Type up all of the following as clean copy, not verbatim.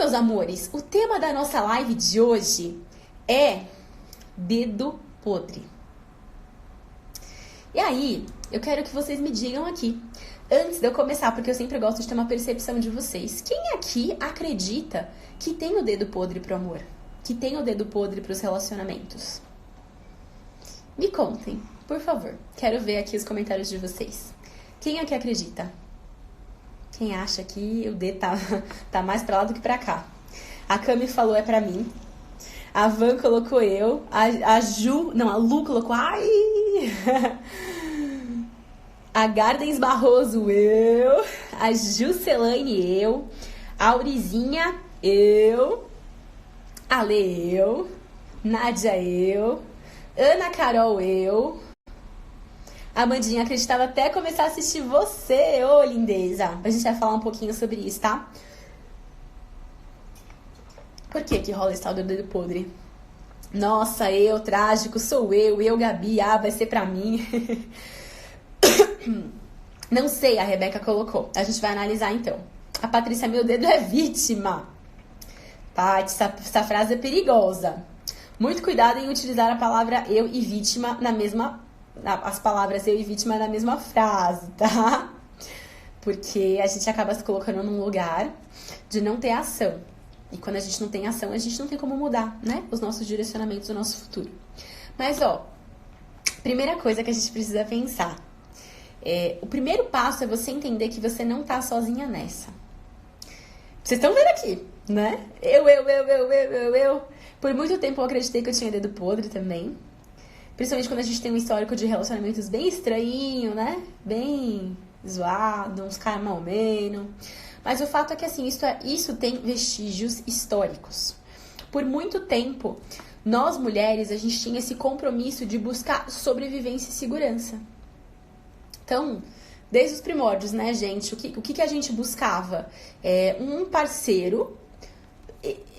meus amores, o tema da nossa live de hoje é dedo podre. E aí, eu quero que vocês me digam aqui, antes de eu começar, porque eu sempre gosto de ter uma percepção de vocês. Quem aqui acredita que tem o dedo podre pro amor? Que tem o dedo podre pros relacionamentos? Me contem, por favor. Quero ver aqui os comentários de vocês. Quem aqui acredita? Quem acha que o dedo tá mais pra lá do que pra cá? A Cami falou é pra mim. A Van colocou eu. A Lu colocou ai. A Gardens Barroso, eu. A Juscelane, eu. A Aurizinha, eu. Ale, eu. Nádia, eu. Ana Carol, eu. A Amandinha acreditava até começar a assistir você, ô lindeza. A gente vai falar um pouquinho sobre isso, tá? Por que rola esse tal do dedo podre? Nossa, eu, trágico, sou eu, Gabi, vai ser pra mim. Não sei, a Rebeca colocou. A gente vai analisar então. A Patrícia, meu dedo é vítima. Paty, essa frase é perigosa. Muito cuidado em utilizar a palavra eu e vítima as palavras eu e vítima na mesma frase, tá? Porque a gente acaba se colocando num lugar de não ter ação. E quando a gente não tem ação, a gente não tem como mudar, né? Os nossos direcionamentos, o nosso futuro. Mas, primeira coisa que a gente precisa pensar. O primeiro passo é você entender que você não tá sozinha nessa. Vocês estão vendo aqui, né? Eu. Por muito tempo eu acreditei que eu tinha dedo podre também. Principalmente quando a gente tem um histórico de relacionamentos bem estranho, né? Bem zoado, uns caras mal menos. Mas o fato é que, assim, isso tem vestígios históricos. Por muito tempo, nós mulheres, a gente tinha esse compromisso de buscar sobrevivência e segurança. Então, desde os primórdios, né, gente? O que a gente buscava? Um parceiro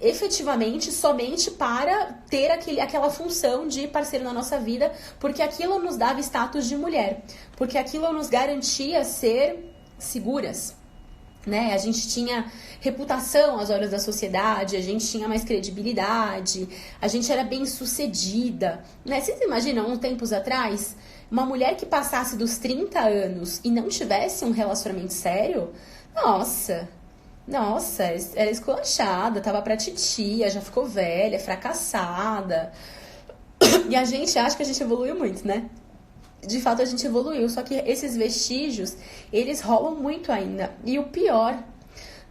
efetivamente somente para ter aquela função de parceiro na nossa vida, porque aquilo nos dava status de mulher, porque aquilo nos garantia ser seguras, né? A gente tinha reputação aos olhos da sociedade, a gente tinha mais credibilidade, a gente era bem sucedida, né? Vocês imaginam, uns tempos atrás, uma mulher que passasse dos 30 anos e não tivesse um relacionamento sério? Nossa, era esculachada, tava pra titia, já ficou velha, fracassada. E a gente acha que a gente evoluiu muito, né? De fato, a gente evoluiu, só que esses vestígios, eles rolam muito ainda. E o pior,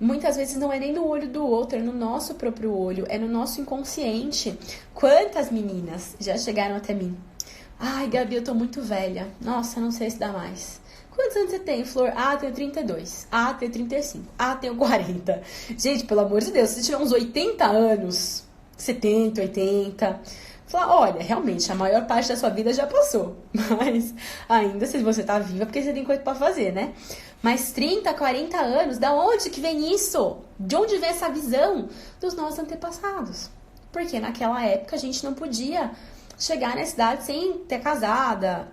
muitas vezes não é nem no olho do outro, é no nosso próprio olho, é no nosso inconsciente. Quantas meninas já chegaram até mim? Ai, Gabi, eu tô muito velha. Nossa, não sei se dá mais. Quantos anos você tem, Flor? Tenho 32. Tenho 35. Tenho 40. Gente, pelo amor de Deus, se você tiver uns 80 anos, 70, 80, fala, olha, realmente, a maior parte da sua vida já passou. Mas ainda, se você tá viva, porque você tem coisa pra fazer, né? Mas 30, 40 anos, da onde que vem isso? De onde vem essa visão? Dos nossos antepassados. Porque naquela época a gente não podia chegar nessa idade sem ter casada,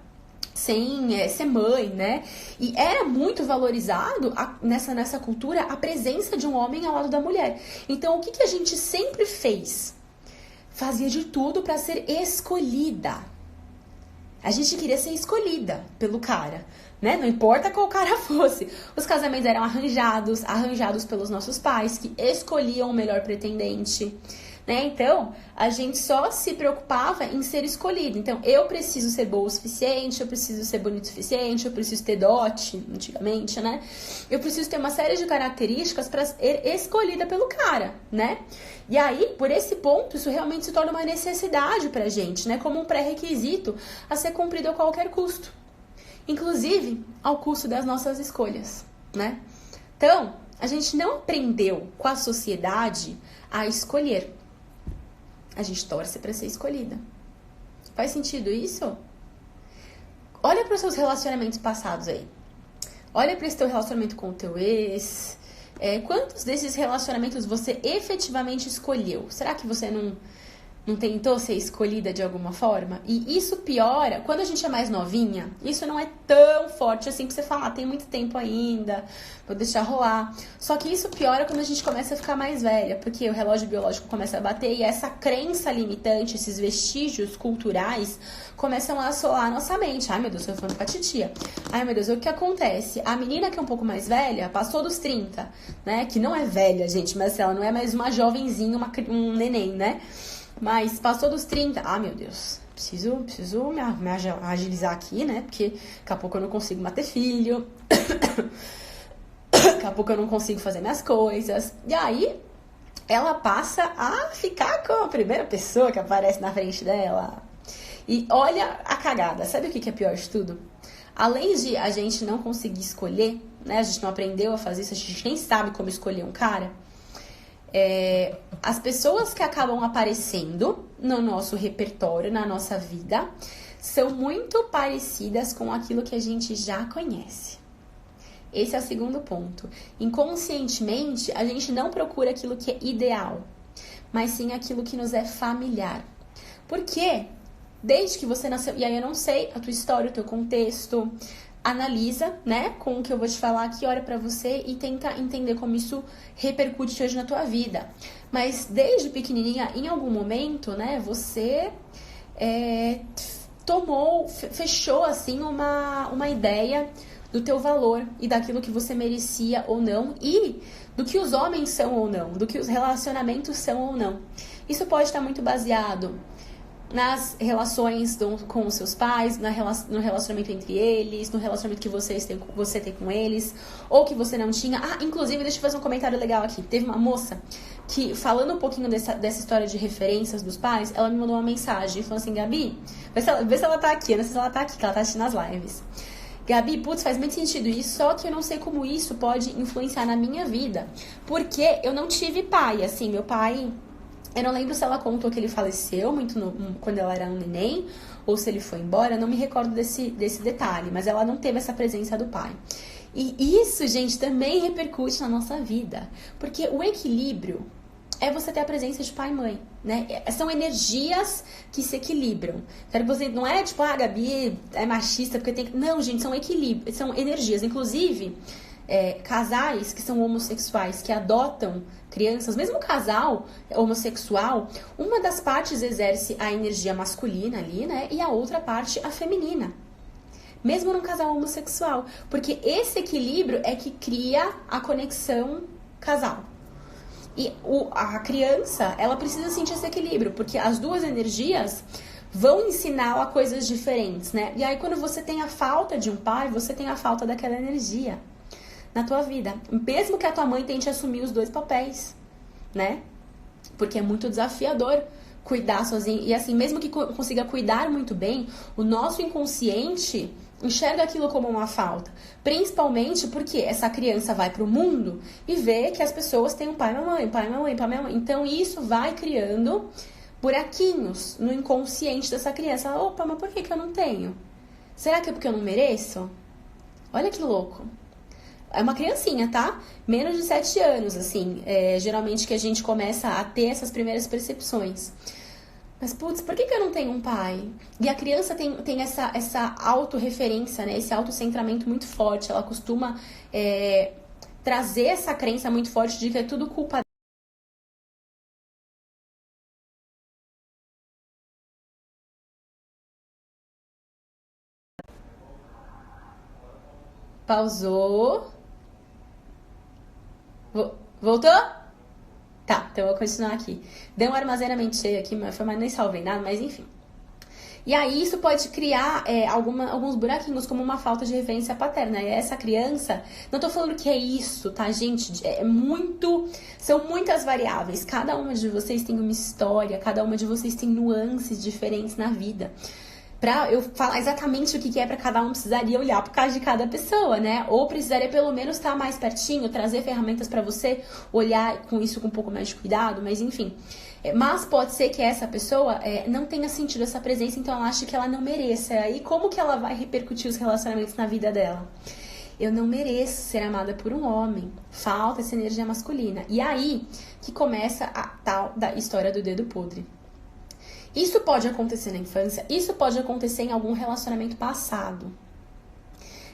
sem ser mãe, né? E era muito valorizado nessa cultura a presença de um homem ao lado da mulher. Então, o que a gente sempre fez? Fazia de tudo para ser escolhida. A gente queria ser escolhida pelo cara, né? Não importa qual cara fosse. Os casamentos eram arranjados pelos nossos pais, que escolhiam o melhor pretendente, né? Então, a gente só se preocupava em ser escolhido. Então, eu preciso ser boa o suficiente, eu preciso ser bonito o suficiente, eu preciso ter dote, antigamente, né? Eu preciso ter uma série de características para ser escolhida pelo cara, né? E aí, por esse ponto, isso realmente se torna uma necessidade pra gente, né? Como um pré-requisito a ser cumprido a qualquer custo. Inclusive, ao custo das nossas escolhas, né? Então, a gente não aprendeu com a sociedade a escolher. A gente torce para ser escolhida. Faz sentido isso? Olha para os seus relacionamentos passados aí. Olha para esse teu relacionamento com o teu ex. Quantos desses relacionamentos você efetivamente escolheu? Será que você não Não tentou ser escolhida de alguma forma? E isso piora, quando a gente é mais novinha, isso não é tão forte assim pra você falar, tem muito tempo ainda, vou deixar rolar. Só que isso piora quando a gente começa a ficar mais velha, porque o relógio biológico começa a bater e essa crença limitante, esses vestígios culturais, começam a assolar a nossa mente. Ai, meu Deus, eu tô falando com a titia. Ai, meu Deus, o que acontece? A menina que é um pouco mais velha, passou dos 30, né? Que não é velha, gente, mas ela não é mais uma jovenzinha, um neném, né? Mas passou dos 30, ah, meu Deus, preciso me agilizar aqui, né? Porque daqui a pouco eu não consigo mais ter filho, daqui a pouco eu não consigo fazer minhas coisas. E aí, ela passa a ficar com a primeira pessoa que aparece na frente dela. E olha a cagada, sabe o que é pior de tudo? Além de a gente não conseguir escolher, né? A gente não aprendeu a fazer isso, a gente nem sabe como escolher um cara. As pessoas que acabam aparecendo no nosso repertório, na nossa vida, são muito parecidas com aquilo que a gente já conhece. Esse é o segundo ponto. Inconscientemente, a gente não procura aquilo que é ideal, mas sim aquilo que nos é familiar. Por quê? Desde que você nasceu, e aí eu não sei a tua história, o teu contexto, analisa, né, com o que eu vou te falar aqui, olha pra você e tenta entender como isso repercute hoje na tua vida. Mas desde pequenininha, em algum momento, né, você fechou assim uma ideia do teu valor e daquilo que você merecia ou não e do que os homens são ou não, do que os relacionamentos são ou não. Isso pode estar muito baseado nas relações com os seus pais, no relacionamento entre eles, no relacionamento que você tem com eles, ou que você não tinha. Ah, inclusive, deixa eu fazer um comentário legal aqui. Teve uma moça que, falando um pouquinho dessa história de referências dos pais, ela me mandou uma mensagem e falou assim, Gabi, vê se ela tá aqui, eu não sei se ela tá aqui, que ela tá assistindo as lives. Gabi, putz, faz muito sentido isso, só que eu não sei como isso pode influenciar na minha vida, porque eu não tive pai, assim, meu pai... Eu não lembro se ela contou que ele faleceu quando ela era um neném, ou se ele foi embora, eu não me recordo desse detalhe, mas ela não teve essa presença do pai. E isso, gente, também repercute na nossa vida, porque o equilíbrio é você ter a presença de pai e mãe, né? São energias que se equilibram. Quero que você, não é tipo, ah, a Gabi é machista porque tem que... Não, gente, são equilíbrios, são energias. Inclusive, casais que são homossexuais, que adotam crianças, mesmo casal homossexual, uma das partes exerce a energia masculina ali, né? E a outra parte a feminina. Mesmo num casal homossexual. Porque esse equilíbrio é que cria a conexão casal. E a criança, ela precisa sentir esse equilíbrio, porque as duas energias vão ensiná-la coisas diferentes, né? E aí, quando você tem a falta de um pai, você tem a falta daquela energia na tua vida. Mesmo que a tua mãe tente assumir os dois papéis, né? Porque é muito desafiador cuidar sozinho. E assim, mesmo que consiga cuidar muito bem, o nosso inconsciente enxerga aquilo como uma falta. Principalmente porque essa criança vai pro mundo e vê que as pessoas têm um pai e uma mãe, pai e uma mãe, pai e uma mãe. Então isso vai criando buraquinhos no inconsciente dessa criança. Ela, opa, mas por que eu não tenho? Será que é porque eu não mereço? Olha que louco. É uma criancinha, tá? Menos de 7 anos, assim. Geralmente que a gente começa a ter essas primeiras percepções. Mas, putz, por que eu não tenho um pai? E a criança tem essa autorreferência, né? Esse autocentramento muito forte. Ela costuma trazer essa crença muito forte de que é tudo culpa. Pausou. Voltou? Tá, então eu vou continuar aqui. Deu um armazenamento cheio aqui, mas nem salvei nada, mas enfim. E aí isso pode criar alguns buraquinhos, como uma falta de referência paterna. E essa criança, não tô falando que é isso, tá, gente? São muitas variáveis. Cada uma de vocês tem uma história, cada uma de vocês tem nuances diferentes na vida. Pra eu falar exatamente o que é pra cada um, precisaria olhar por causa de cada pessoa, né? Ou precisaria pelo menos estar mais pertinho, trazer ferramentas pra você olhar com isso com um pouco mais de cuidado, mas enfim. Mas pode ser que essa pessoa não tenha sentido essa presença, então ela acha que ela não mereça. E como que ela vai repercutir os relacionamentos na vida dela? Eu não mereço ser amada por um homem. Falta essa energia masculina. E aí que começa a tal da história do dedo podre. Isso pode acontecer na infância, isso pode acontecer em algum relacionamento passado.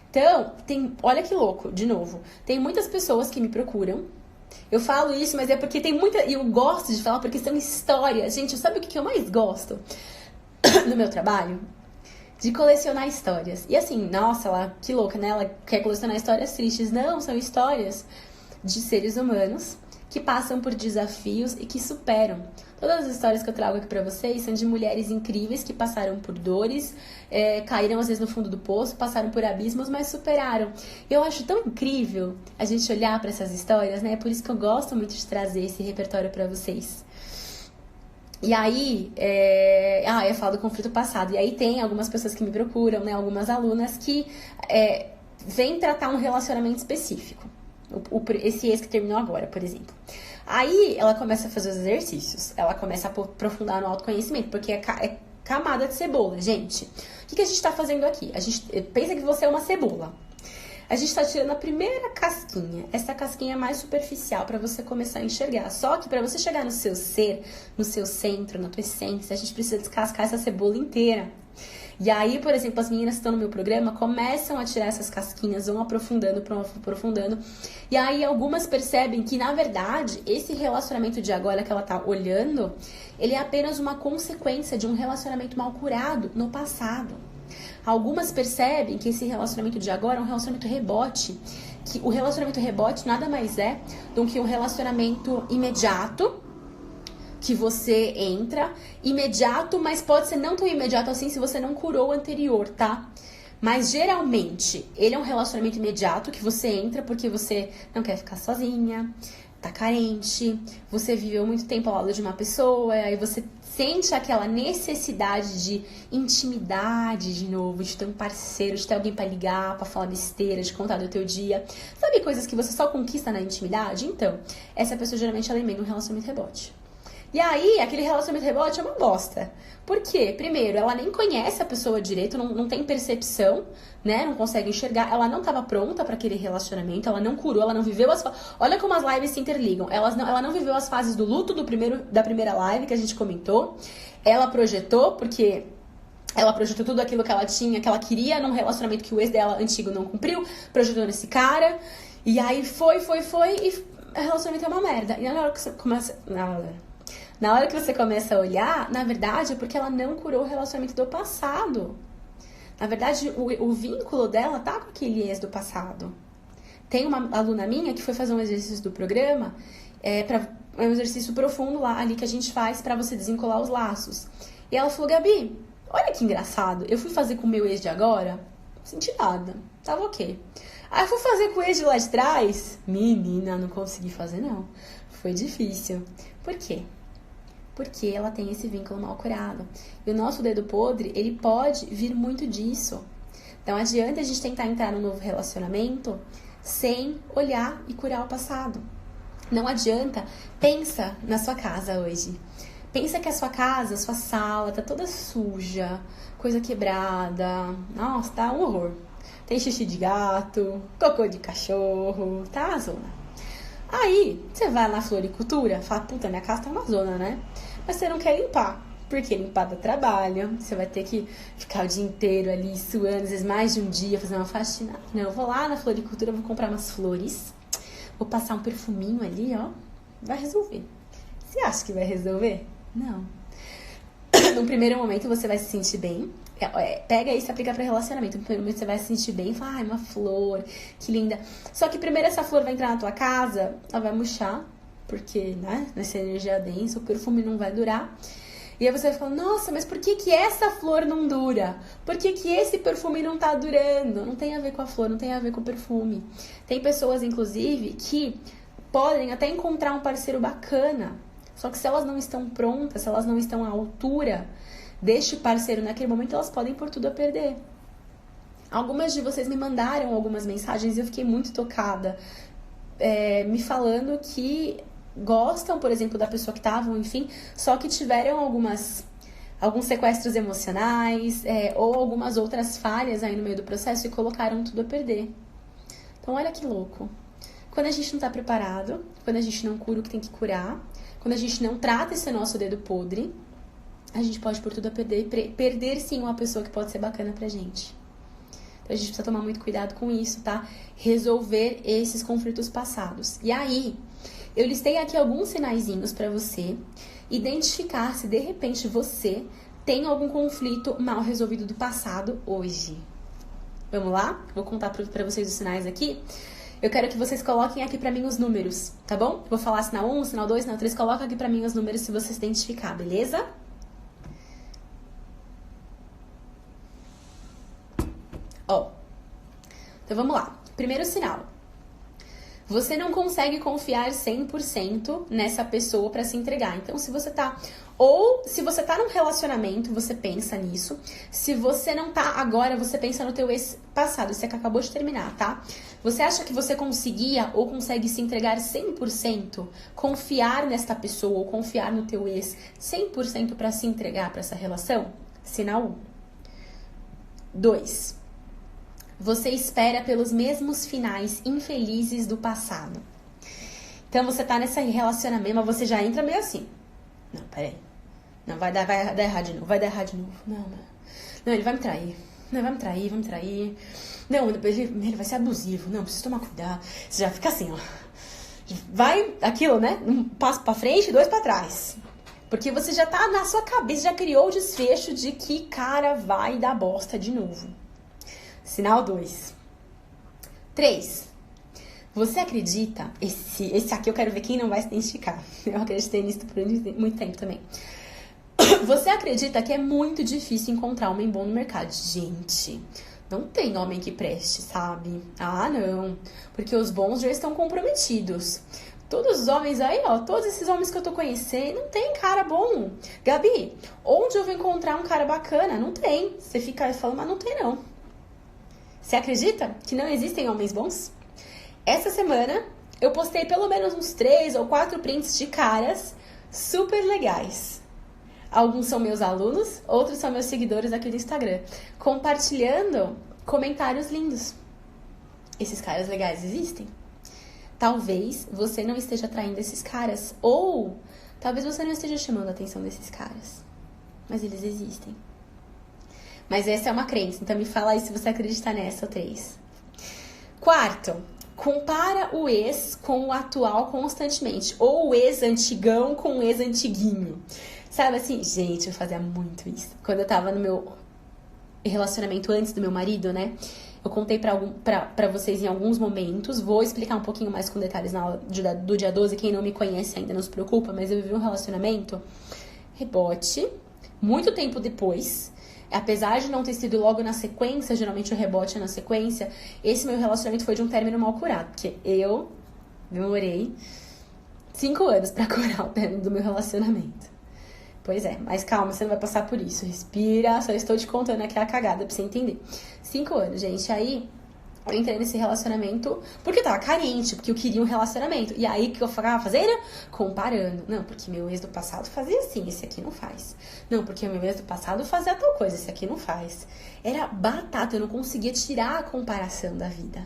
Então, olha que louco, de novo. Tem muitas pessoas que me procuram. Eu falo isso, mas é porque tem muita... E eu gosto de falar porque são histórias. Gente, sabe o que eu mais gosto no meu trabalho? De colecionar histórias. E assim, nossa, ela, que louca, né? Ela quer colecionar histórias tristes. Não, são histórias de seres humanos que passam por desafios e que superam. Todas as histórias que eu trago aqui pra vocês são de mulheres incríveis que passaram por dores, caíram às vezes no fundo do poço, passaram por abismos, mas superaram. Eu acho tão incrível a gente olhar pra essas histórias, né? É por isso que eu gosto muito de trazer esse repertório pra vocês. E aí, eu falo do conflito passado. E aí tem algumas pessoas que me procuram, né? Algumas alunas que vêm tratar um relacionamento específico. Esse ex que terminou agora, por exemplo. Aí ela começa a fazer os exercícios. Ela começa a aprofundar no autoconhecimento, porque é camada de cebola, gente. O que a gente tá fazendo aqui? A gente pensa que você é uma cebola. A gente tá tirando a primeira casquinha. Essa casquinha é mais superficial pra você começar a enxergar. Só que pra você chegar no seu ser, no seu centro, na tua essência, a gente precisa descascar essa cebola inteira. E aí, por exemplo, as meninas que estão no meu programa começam a tirar essas casquinhas, vão aprofundando. E aí algumas percebem que, na verdade, esse relacionamento de agora que ela tá olhando, ele é apenas uma consequência de um relacionamento mal curado no passado. Algumas percebem que esse relacionamento de agora é um relacionamento rebote. Que o relacionamento rebote nada mais é do que um relacionamento imediato, que você entra, imediato, mas pode ser não tão imediato assim se você não curou o anterior, tá? Mas geralmente, ele é um relacionamento imediato que você entra porque você não quer ficar sozinha, tá carente, você viveu muito tempo ao lado de uma pessoa, aí você sente aquela necessidade de intimidade de novo, de ter um parceiro, de ter alguém pra ligar, pra falar besteira, de contar do teu dia. Sabe coisas que você só conquista na intimidade? Então, essa pessoa geralmente ela emenda um relacionamento rebote. E aí, aquele relacionamento rebote é uma bosta. Por quê? Primeiro, ela nem conhece a pessoa direito, não tem percepção, né? Não consegue enxergar. Ela não estava pronta para aquele relacionamento, ela não curou, ela não viveu as... Olha como as lives se interligam. Ela não viveu as fases do luto da primeira live que a gente comentou. Ela projetou, porque... Ela projetou tudo aquilo que ela tinha, que ela queria num relacionamento que o ex dela antigo não cumpriu. Projetou nesse cara. E aí foi. E o relacionamento é uma merda. E na hora que você começa... Na hora que você começa a olhar, na verdade, é porque ela não curou o relacionamento do passado. Na verdade, o vínculo dela tá com aquele ex do passado. Tem uma aluna minha que foi fazer um exercício do programa, um exercício profundo lá, ali que a gente faz pra você desencolar os laços. E ela falou, Gabi, olha que engraçado, eu fui fazer com o meu ex de agora, não senti nada, tava ok. Aí eu fui fazer com o ex de lá de trás, menina, não consegui fazer não, foi difícil. Por quê? Porque ela tem esse vínculo mal curado. E o nosso dedo podre, ele pode vir muito disso. Então, adianta a gente tentar entrar num novo relacionamento sem olhar e curar o passado. Não adianta. Pensa na sua casa hoje. Pensa que a sua casa, a sua sala, tá toda suja, coisa quebrada. Nossa, tá um horror. Tem xixi de gato, cocô de cachorro, tá a zona. Aí, você vai na floricultura, fala, puta, minha casa tá uma zona, né? Mas você não quer limpar, porque limpar dá trabalho, você vai ter que ficar o dia inteiro ali suando, às vezes mais de um dia, fazer uma faxina. Não, eu vou lá na floricultura, vou comprar umas flores, vou passar um perfuminho ali, ó, vai resolver. Você acha que vai resolver? Não. No primeiro momento você vai se sentir bem. Pega isso e aplica para relacionamento. No primeiro momento você vai se sentir bem e fala, ai, uma flor, que linda. Só que primeiro essa flor vai entrar na tua casa, ela vai murchar, porque, né, nessa energia densa, o perfume não vai durar. E aí você vai falar, nossa, mas por que essa flor não dura? Por que esse perfume não tá durando? Não tem a ver com a flor, não tem a ver com o perfume. Tem pessoas, inclusive, que podem até encontrar um parceiro bacana, só que se elas não estão prontas, se elas não estão à altura deste parceiro naquele momento, elas podem pôr tudo a perder. Algumas de vocês me mandaram algumas mensagens e eu fiquei muito tocada, me falando que gostam, por exemplo, da pessoa que estavam, enfim, só que tiveram alguns sequestros emocionais, ou algumas outras falhas aí no meio do processo e colocaram tudo a perder. Então, olha que louco. Quando a gente não tá preparado, quando a gente não cura o que tem que curar, quando a gente não trata esse nosso dedo podre, a gente pode por tudo a perder sim uma pessoa que pode ser bacana pra gente. Então a gente precisa tomar muito cuidado com isso, tá? Resolver esses conflitos passados. E aí, eu listei aqui alguns sinaizinhos pra você identificar se de repente você tem algum conflito mal resolvido do passado hoje. Vamos lá? Vou contar pra vocês os sinais aqui. Eu quero que vocês coloquem aqui pra mim os números, tá bom? Vou falar sinal 1, sinal 2, sinal 3. Coloca aqui pra mim os números se você se identificar, beleza? Ó, então vamos lá. Primeiro sinal. Você não consegue confiar 100% nessa pessoa pra se entregar. Então, se você tá num relacionamento, você pensa nisso. Se você não tá agora, você pensa no teu ex-passado, você que acabou de terminar, tá? Você acha que você conseguia ou consegue se entregar 100%? Confiar nesta pessoa ou confiar no teu ex 100% pra se entregar pra essa relação? Sinal 1. 2. Você espera pelos mesmos finais infelizes do passado. Então você tá nesse relacionamento, mas você já entra meio assim. Não, peraí. Não, vai dar errado de novo, vai dar errado de novo. Não, ele vai me trair. Não, vai me trair. Não, ele vai ser abusivo. Não, preciso tomar cuidado. Você já fica assim, ó. Vai aquilo, né? Um passo pra frente, 2 pra trás. Porque você já tá na sua cabeça, já criou o desfecho de que cara vai dar bosta de novo. Sinal 2. 3. Você acredita... Esse aqui eu quero ver quem não vai se identificar. Eu acreditei nisso por muito tempo também. Você acredita que é muito difícil encontrar homem bom no mercado. Gente, não tem homem que preste, sabe? Ah, não. Porque os bons já estão comprometidos. Todos os homens aí, ó, todos esses homens que eu tô conhecendo, não tem cara bom. Gabi, onde eu vou encontrar um cara bacana? Não tem. Você fica falando, mas não tem não. Você acredita que não existem homens bons? Essa semana eu postei pelo menos uns 3 ou 4 prints de caras super legais. Alguns são meus alunos, outros são meus seguidores aqui do Instagram, compartilhando comentários lindos. Esses caras legais existem? Talvez você não esteja atraindo esses caras, ou talvez você não esteja chamando a atenção desses caras, mas eles existem. Mas essa é uma crença, então me fala aí se você acredita nessa, 3. 4, compara o ex com o atual constantemente, ou o ex antigão com o ex antiguinho. Sabe assim, gente, eu fazia muito isso. Quando eu tava no meu relacionamento antes do meu marido, né? Eu contei pra vocês em alguns momentos, vou explicar um pouquinho mais com detalhes na aula do dia 12, quem não me conhece ainda não se preocupa, mas eu vivi um relacionamento rebote, muito tempo depois. Apesar de não ter sido logo na sequência, geralmente o rebote é na sequência, esse meu relacionamento foi de um término mal curado, porque eu demorei 5 anos pra curar o término do meu relacionamento. Pois é, mas calma, você não vai passar por isso. Respira, só estou te contando aqui a cagada pra você entender. 5 anos, gente. Aí, eu entrei nesse relacionamento porque eu tava carente, porque eu queria um relacionamento. E aí, o que eu ficava fazendo? Comparando. Não, porque meu ex do passado fazia assim, esse aqui não faz. Não, porque meu ex do passado fazia tal coisa, esse aqui não faz. Era batata, eu não conseguia tirar a comparação da vida.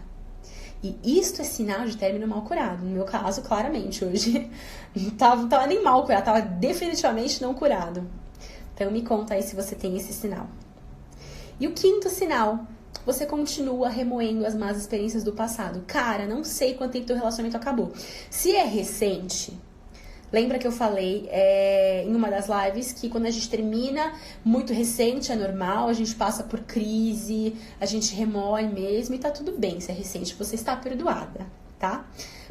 E isto é sinal de término mal curado. No meu caso, claramente, hoje não tava nem mal curado, tava definitivamente não curado. Então me conta aí se você tem esse sinal. E o 5º sinal, você continua remoendo as más experiências do passado. Cara, não sei quanto tempo teu relacionamento acabou. Se é recente, lembra que eu falei em uma das lives que quando a gente termina muito recente é normal, a gente passa por crise, a gente remoe mesmo e tá tudo bem se é recente, você está perdoada, tá?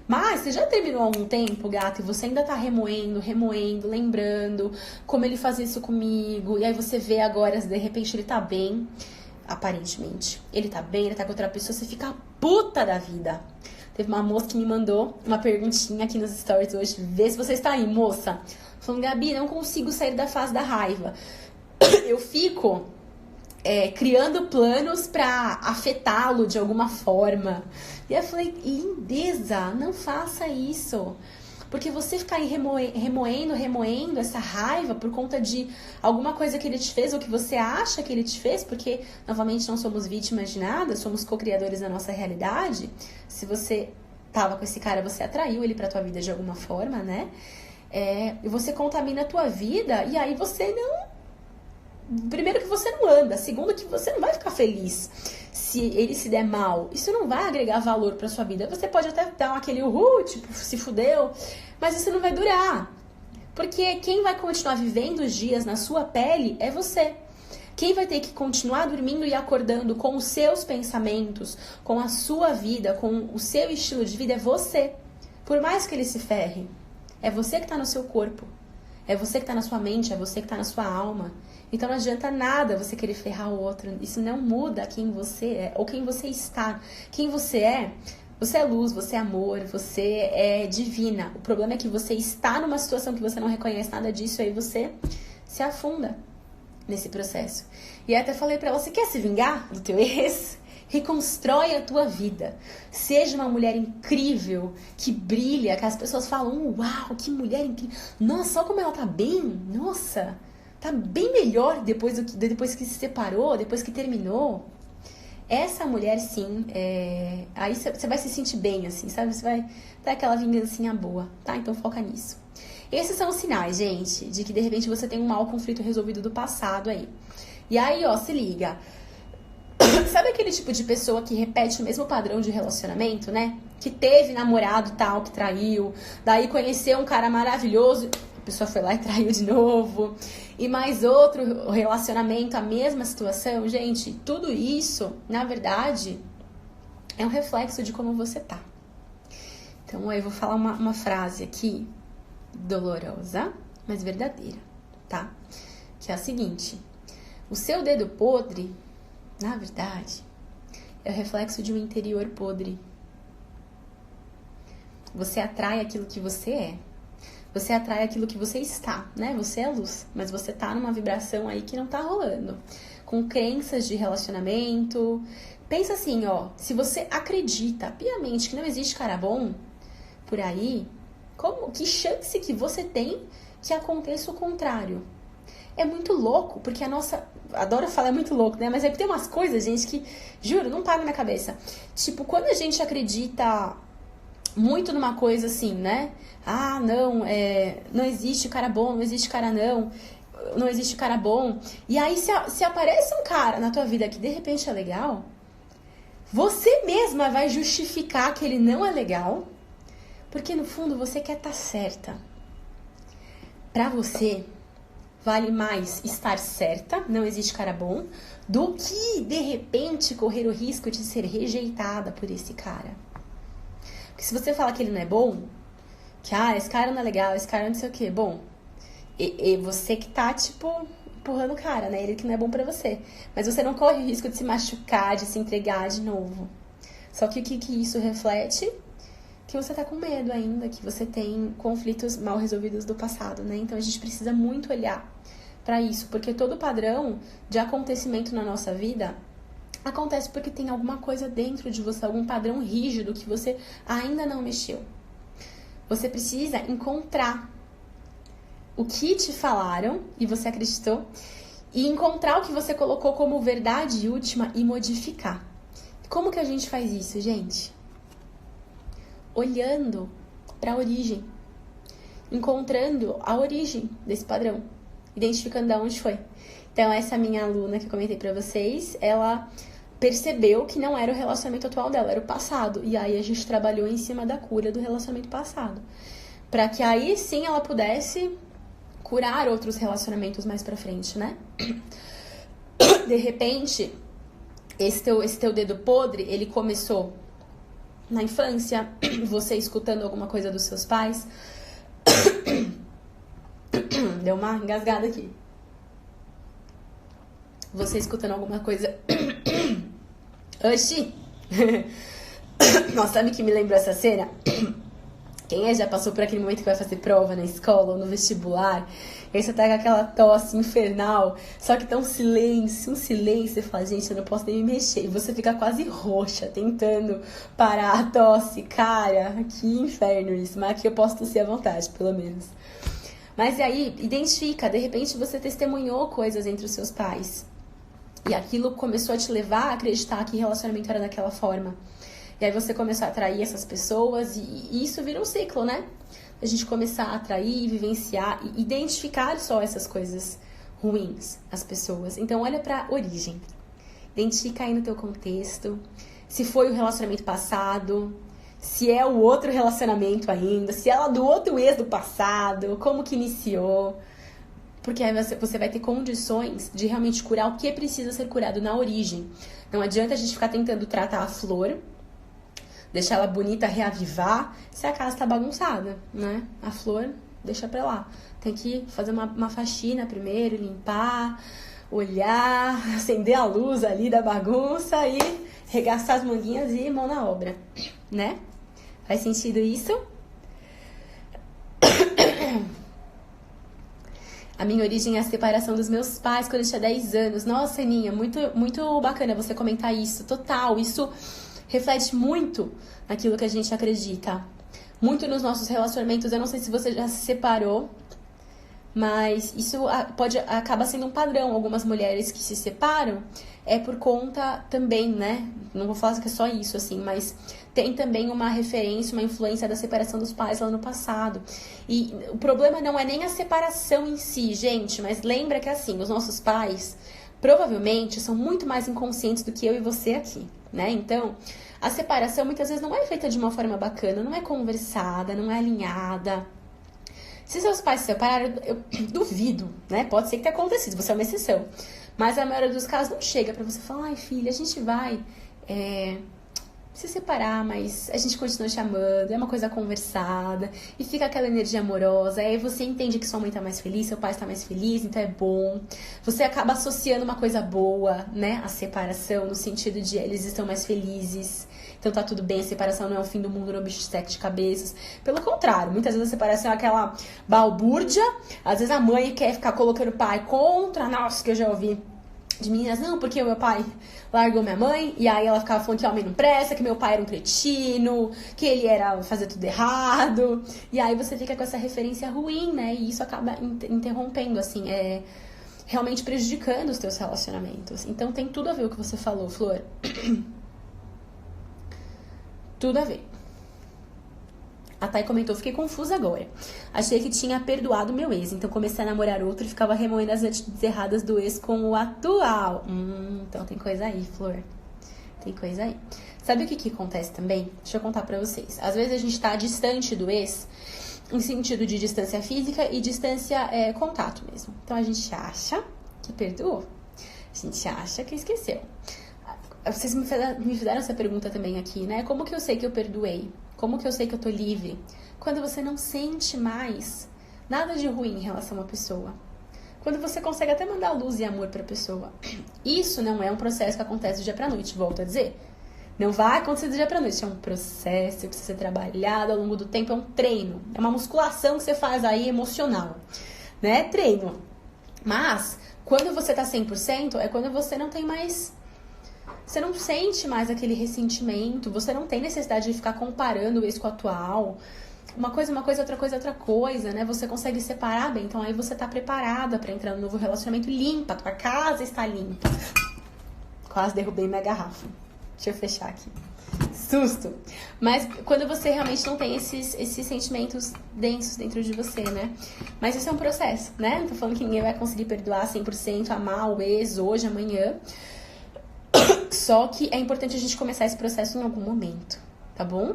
Mas você já terminou há algum tempo, gato, e você ainda tá remoendo, lembrando como ele fazia isso comigo, e aí você vê agora, de repente ele tá bem, aparentemente, ele tá bem, ele tá com outra pessoa, você fica puta da vida. Teve uma moça que me mandou uma perguntinha aqui nos stories hoje. Vê se você está aí, moça. Falando, Gabi, não consigo sair da fase da raiva. Eu fico criando planos pra afetá-lo de alguma forma. E eu falei, lindeza, não faça isso. Porque você ficar aí remoendo essa raiva por conta de alguma coisa que ele te fez ou que você acha que ele te fez, porque, novamente, não somos vítimas de nada, somos co-criadores da nossa realidade. Se você tava com esse cara, você atraiu ele pra tua vida de alguma forma, né? E você contamina a tua vida e aí você primeiro que você não anda, segundo que você não vai ficar feliz se ele se der mal. Isso não vai agregar valor pra sua vida. Você pode até dar aquele uhul, tipo, se fudeu, mas isso não vai durar. Porque quem vai continuar vivendo os dias na sua pele é você. Quem vai ter que continuar dormindo e acordando com os seus pensamentos, com a sua vida, com o seu estilo de vida é você. Por mais que ele se ferre, é você que está no seu corpo. É você que está na sua mente, é você que está na sua alma. Então não adianta nada você querer ferrar o outro. Isso não muda quem você é ou quem você está. Quem você é luz, você é amor, você é divina. O problema é que você está numa situação que você não reconhece nada disso, aí você se afunda nesse processo. E aí até falei pra ela, você quer se vingar do teu ex? Reconstrói a tua vida. Seja uma mulher incrível, que brilha, que as pessoas falam, uau, que mulher incrível. Nossa, olha como ela tá bem. Nossa, tá bem melhor depois que se separou, depois que terminou. Essa mulher, sim, aí você vai se sentir bem, assim, sabe? Você vai dar aquela vingancinha boa, tá? Então foca nisso. Esses são os sinais, gente, de que de repente você tem um mau conflito resolvido do passado aí. E aí, ó, se liga. Sabe aquele tipo de pessoa que repete o mesmo padrão de relacionamento, né? Que teve namorado tal, que traiu, daí conheceu um cara maravilhoso, a pessoa foi lá e traiu de novo, e mais outro relacionamento, a mesma situação. Gente, tudo isso, na verdade, é um reflexo de como você tá. Então, eu vou falar uma frase aqui, dolorosa, mas verdadeira, tá? Que é a seguinte: o seu dedo podre, na verdade, é o reflexo de um interior podre. Você atrai aquilo que você é. Você atrai aquilo que você está, né? Você é luz, mas você tá numa vibração aí que não tá rolando. Com crenças de relacionamento. Pensa assim, ó, se você acredita piamente que não existe cara bom por aí, que chance que você tem que aconteça o contrário? É muito louco, porque a nossa... Adoro falar é muito louco, né? Mas é que tem umas coisas, gente, que, juro, não para na minha cabeça. Tipo, quando a gente acredita muito numa coisa assim, né? Ah, não, não existe cara bom, não existe cara não existe cara bom. E aí, se aparece um cara na tua vida que de repente é legal, você mesma vai justificar que ele não é legal, porque no fundo você quer estar certa. Pra você, vale mais estar certa, não existe cara bom, do que, de repente, correr o risco de ser rejeitada por esse cara. Porque se você falar que ele não é bom, que, esse cara não é legal, esse cara não sei o quê, bom, e você que tá, tipo, empurrando o cara, né? Ele que não é bom pra você. Mas você não corre o risco de se machucar, de se entregar de novo. Só que o que isso reflete? Que você tá com medo ainda, que você tem conflitos mal resolvidos do passado, né? Então a gente precisa muito olhar pra isso, porque todo padrão de acontecimento na nossa vida acontece porque tem alguma coisa dentro de você, algum padrão rígido que você ainda não mexeu. Você precisa encontrar o que te falaram e você acreditou e encontrar o que você colocou como verdade última e modificar. Como que a gente faz isso, gente? Olhando para a origem, encontrando a origem desse padrão, identificando de onde foi. Então, essa minha aluna que eu comentei para vocês, ela percebeu que não era o relacionamento atual dela, era o passado. E aí a gente trabalhou em cima da cura do relacionamento passado, para que aí sim ela pudesse curar outros relacionamentos mais pra frente, né? De repente, esse teu dedo podre, ele começou na infância, você escutando alguma coisa dos seus pais. Deu uma engasgada aqui. Você escutando alguma coisa. Oxi! Nossa, sabe que me lembrou essa cena? Quem já passou por aquele momento que vai fazer prova na escola ou no vestibular, e aí você tá com aquela tosse infernal, só que tá um silêncio, você fala, gente, eu não posso nem me mexer, e você fica quase roxa, tentando parar a tosse. Cara, que inferno isso, mas aqui eu posso tossir à vontade, pelo menos. Mas aí, identifica, de repente você testemunhou coisas entre os seus pais, e aquilo começou a te levar a acreditar que relacionamento era daquela forma. E aí você começou a atrair essas pessoas e isso vira um ciclo, né? A gente começar a atrair, vivenciar e identificar só essas coisas ruins as pessoas. Então olha pra origem. Identifica aí no teu contexto. Se foi o relacionamento passado, se é o outro relacionamento ainda, se ela do outro ex do passado, como que iniciou. Porque aí você vai ter condições de realmente curar o que precisa ser curado na origem. Não adianta a gente ficar tentando tratar a flor, deixar ela bonita, reavivar, se a casa tá bagunçada, né? A flor, deixa pra lá. Tem que fazer uma faxina primeiro, limpar, olhar, acender a luz ali da bagunça e regaçar as manguinhas e ir mão na obra, né? Faz sentido isso? A minha origem é a separação dos meus pais quando eu tinha 10 anos. Nossa, Aninha, muito, muito bacana você comentar isso. Total, isso reflete muito naquilo que a gente acredita. Muito nos nossos relacionamentos. Eu não sei se você já se separou, mas isso acaba sendo um padrão. Algumas mulheres que se separam é por conta também, né? Não vou falar que é só isso, assim, mas tem também uma referência, uma influência da separação dos pais lá no passado. E o problema não é nem a separação em si, gente, mas lembra que, assim, os nossos pais provavelmente são muito mais inconscientes do que eu e você aqui, né? Então, a separação muitas vezes não é feita de uma forma bacana, não é conversada, não é alinhada. Se seus pais se separaram, eu duvido, né? Pode ser que tenha acontecido, você é uma exceção. Mas a maioria dos casos não chega pra você falar, ai filha, a gente vai se separar, mas a gente continua chamando, é uma coisa conversada, e fica aquela energia amorosa, aí você entende que sua mãe tá mais feliz, seu pai está mais feliz, então é bom. Você acaba associando uma coisa boa, né, a separação, no sentido de eles estão mais felizes, então tá tudo bem, a separação não é o fim do mundo, não é um bicho de sete cabeças. Pelo contrário, muitas vezes a separação é aquela balbúrdia, às vezes a mãe quer ficar colocando o pai contra, nossa, que eu já ouvi de meninas, não, porque o meu pai largou minha mãe, e aí ela ficava falando que homem não presta, que meu pai era um cretino, que ele era fazer tudo errado, e aí você fica com essa referência ruim, né, e isso acaba interrompendo, assim, realmente prejudicando os teus relacionamentos. Então tem tudo a ver o que você falou, Flor. Tudo a ver. A Thay comentou, fiquei confusa agora. Achei que tinha perdoado meu ex, então comecei a namorar outro e ficava remoendo as atitudes erradas do ex com o atual. Então tem coisa aí, Flor. Tem coisa aí. Sabe o que acontece também? Deixa eu contar pra vocês. Às vezes a gente tá distante do ex, em sentido de distância física e distância contato mesmo. Então a gente acha que perdoou. A gente acha que esqueceu. Vocês me fizeram essa pergunta também aqui, né? Como que eu sei que eu perdoei? Como que eu sei que eu tô livre? Quando você não sente mais nada de ruim em relação a uma pessoa. Quando você consegue até mandar luz e amor pra pessoa. Isso não é um processo que acontece do dia pra noite, volto a dizer. Não vai acontecer do dia pra noite. É um processo que precisa ser trabalhado ao longo do tempo. É um treino. É uma musculação que você faz aí emocional. Né? Treino. Mas, quando você tá 100%, é quando você não tem mais... Você não sente mais aquele ressentimento, você não tem necessidade de ficar comparando o ex com o atual. Uma coisa, outra coisa, né? Você consegue separar bem, então aí você tá preparada pra entrar no novo relacionamento limpa, tua casa está limpa. Quase derrubei minha garrafa. Deixa eu fechar aqui. Susto! Mas quando você realmente não tem esses sentimentos densos dentro de você, né? Mas isso é um processo, né? Não tô falando que ninguém vai conseguir perdoar 100%, amar o ex hoje, amanhã. Só que é importante a gente começar esse processo em algum momento, tá bom?